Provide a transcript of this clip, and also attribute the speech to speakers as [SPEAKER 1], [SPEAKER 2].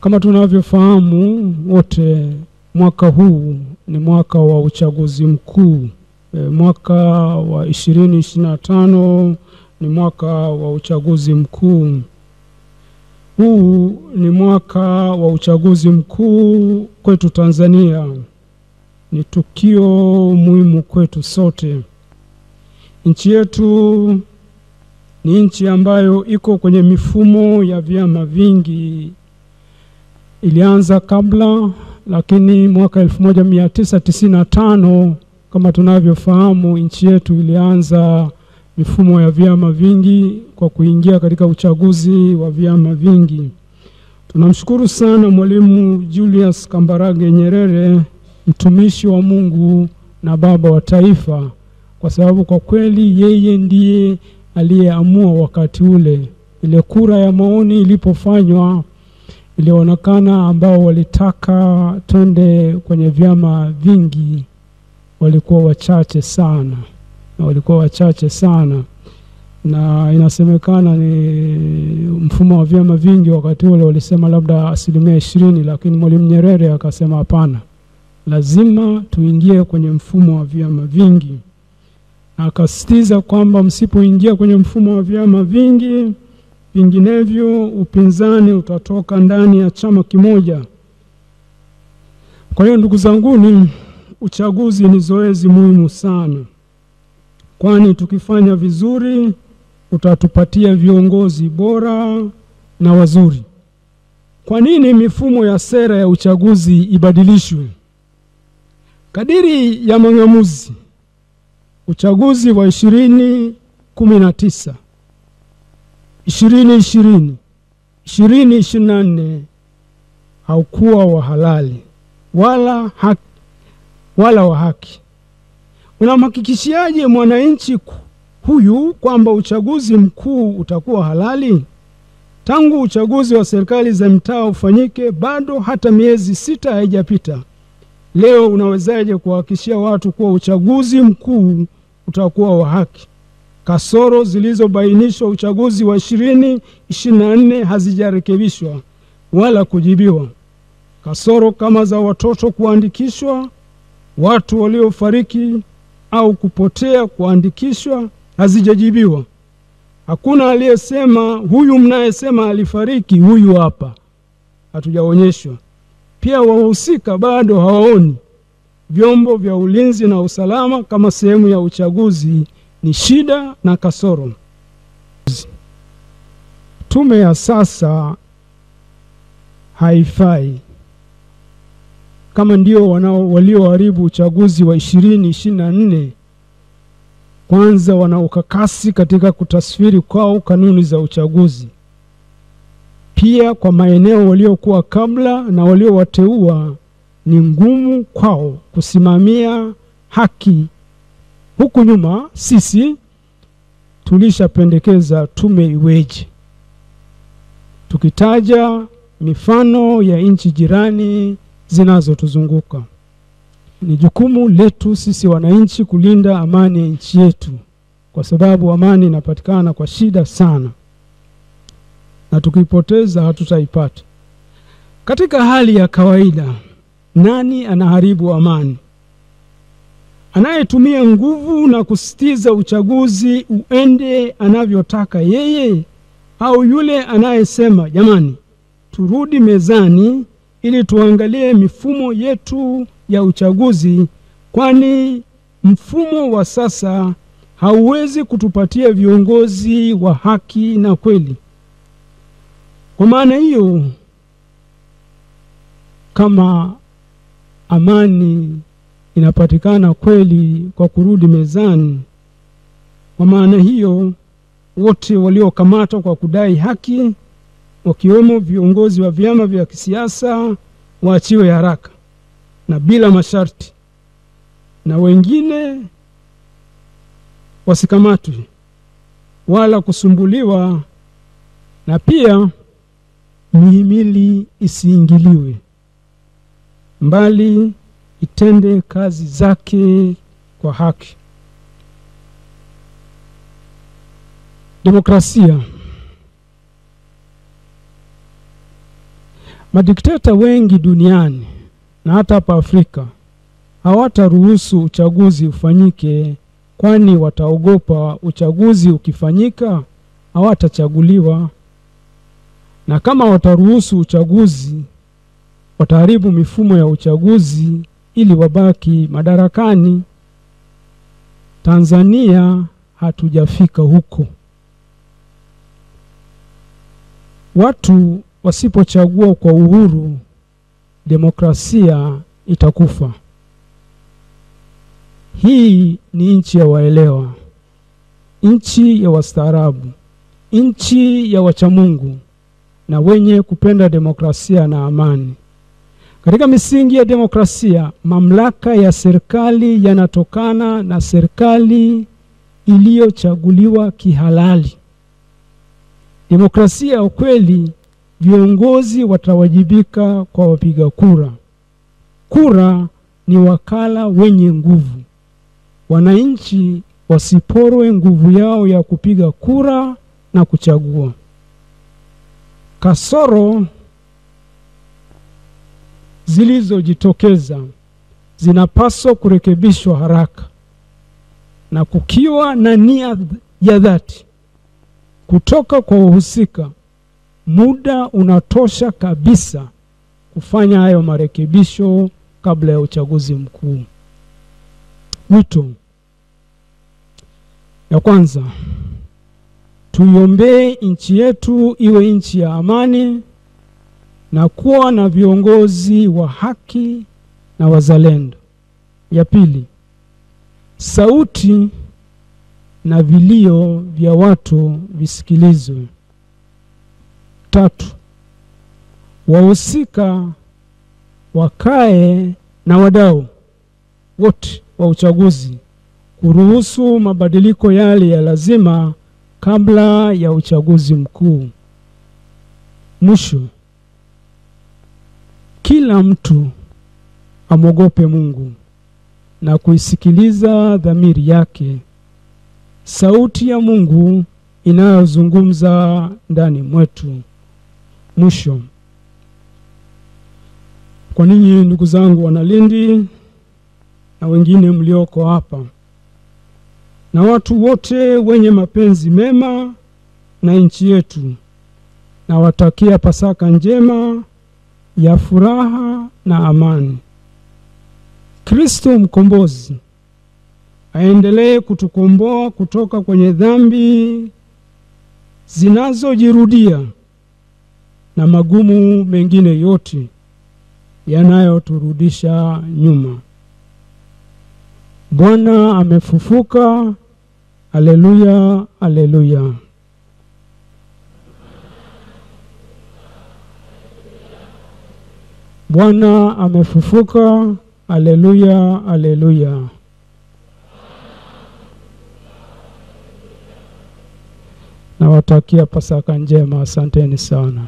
[SPEAKER 1] Kama tunavyofahamu wote, mwaka huu ni mwaka wa uchaguzi mkuu. Mwaka wa 2025 ni mwaka wa uchaguzi mkuu. Huu ni mwaka wa uchaguzi mkuu kwetu Tanzania. Ni tukio muhimu kwetu sote. Nchi yetu ni nchi ambayo iko kwenye mifumo ya vyama vingi. Ilianza kabla, lakini mwaka 1995 kama tunavyofahamu, nchi yetu ilianza mifumo ya vyama vingi kwa kuingia katika uchaguzi wa vyama vingi. Tunamshukuru sana Mwalimu Julius Kambarage Nyerere, mtumishi wa Mungu na baba wa taifa, kwa sababu kwa kweli yeye ndiye aliyeamua wakati ule. Ile kura ya maoni ilipofanywa, ilionekana ambao walitaka twende kwenye vyama vingi walikuwa wachache sana, na inasemekana ni mfumo wa vyama vingi wakati ule walisema labda 20%, lakini Mwalimu Nyerere akasema hapana, lazima tuingie kwenye mfumo wa vyama vingi. Akasisitiza kwamba msipoingia kwenye mfumo wa vyama vingi, vinginevyo upinzani utatoka ndani ya chama kimoja. Kwa hiyo ndugu zanguni, uchaguzi ni zoezi muhimu sana, kwani tukifanya vizuri utatupatia viongozi bora na wazuri. Kwa nini mifumo ya sera ya uchaguzi ibadilishwe? Kadiri ya mang'amuzi, uchaguzi wa 2019, 2020, 2024 haukuwa wa halali wala wa haki. Unamhakikishiaje mwananchi huyu kwamba uchaguzi mkuu utakuwa halali? Tangu uchaguzi wa serikali za mtaa ufanyike, bado hata miezi 6 haijapita. Leo unawezaje kuhakikishia watu kuwa uchaguzi mkuu utakuwa wa haki? Kasoro zilizobainishwa uchaguzi wa 2024 hazijarekebishwa wala kujibiwa. Kasoro kama za watoto kuandikishwa, watu waliofariki au kupotea kuandikishwa hazijajibiwa. Hakuna aliyesema huyu mnayesema alifariki huyu hapa, hatujaonyeshwa. Pia wahusika bado hawaoni. Vyombo vya ulinzi na usalama kama sehemu ya uchaguzi ni shida na kasoro. Tume ya sasa haifai. Kama ndio walioharibu uchaguzi wa 2024, kwanza wana ukakasi katika kutasfiri kwao kanuni za uchaguzi. Pia kwa maeneo waliokuwa kabla na waliowateua, ni ngumu kwao kusimamia haki. Huku nyuma sisi tulishapendekeza tume iweje, tukitaja mifano ya nchi jirani zinazotuzunguka. Ni jukumu letu sisi wananchi kulinda amani ya nchi yetu, kwa sababu amani inapatikana kwa shida sana, na tukipoteza hatutaipata. Katika hali ya kawaida, nani anaharibu amani? Anayetumia nguvu na kusitiza uchaguzi uende anavyotaka yeye, au yule anayesema jamani, turudi mezani ili tuangalie mifumo yetu ya uchaguzi, kwani mfumo wa sasa hauwezi kutupatia viongozi wa haki na kweli. Kwa maana hiyo, kama amani inapatikana kweli kwa kurudi mezani, kwa maana hiyo wote waliokamatwa kwa kudai haki, wakiwemo viongozi wa vyama vya kisiasa, waachiwe haraka na bila masharti, na wengine wasikamatwe wala kusumbuliwa, na pia mihimili isiingiliwe, mbali itende kazi zake kwa haki. Demokrasia. Madikteta wengi duniani na hata hapa Afrika hawataruhusu uchaguzi ufanyike, kwani wataogopa uchaguzi ukifanyika hawatachaguliwa. Na kama wataruhusu uchaguzi, wataharibu mifumo ya uchaguzi ili wabaki madarakani. Tanzania hatujafika huko. Watu wasipochagua kwa uhuru, demokrasia itakufa. Hii ni nchi ya waelewa, nchi ya wastaarabu, nchi ya wachamungu na wenye kupenda demokrasia na amani. Katika misingi ya demokrasia, mamlaka ya serikali yanatokana na serikali iliyochaguliwa kihalali. Demokrasia ya ukweli, viongozi watawajibika kwa wapiga kura. Kura ni wakala wenye nguvu. Wananchi wasiporwe nguvu yao ya kupiga kura na kuchagua. Kasoro zilizojitokeza zinapaswa kurekebishwa haraka, na kukiwa na nia ya dhati kutoka kwa wahusika, muda unatosha kabisa kufanya hayo marekebisho kabla ya uchaguzi mkuu. Wito ya kwanza, tuiombee nchi yetu iwe nchi ya amani na kuwa na viongozi wa haki na wazalendo. Ya pili, sauti na vilio vya watu visikilizwe. Tatu, wahusika wakae na wadau wote wa uchaguzi kuruhusu mabadiliko yale ya lazima kabla ya uchaguzi mkuu. Mwisho, kila mtu amwogope Mungu na kuisikiliza dhamiri yake, sauti ya Mungu inayozungumza ndani mwetu. Mwisho, kwa ninyi ndugu zangu Wanalindi na wengine mlioko hapa na watu wote wenye mapenzi mema na nchi yetu, na watakia Pasaka njema ya furaha na amani. Kristo mkombozi aendelee kutukomboa kutoka kwenye dhambi zinazojirudia na magumu mengine yote yanayoturudisha nyuma. Bwana amefufuka. Haleluya, haleluya. Bwana amefufuka. Haleluya, haleluya. Nawatakia Pasaka njema. Asanteni sana.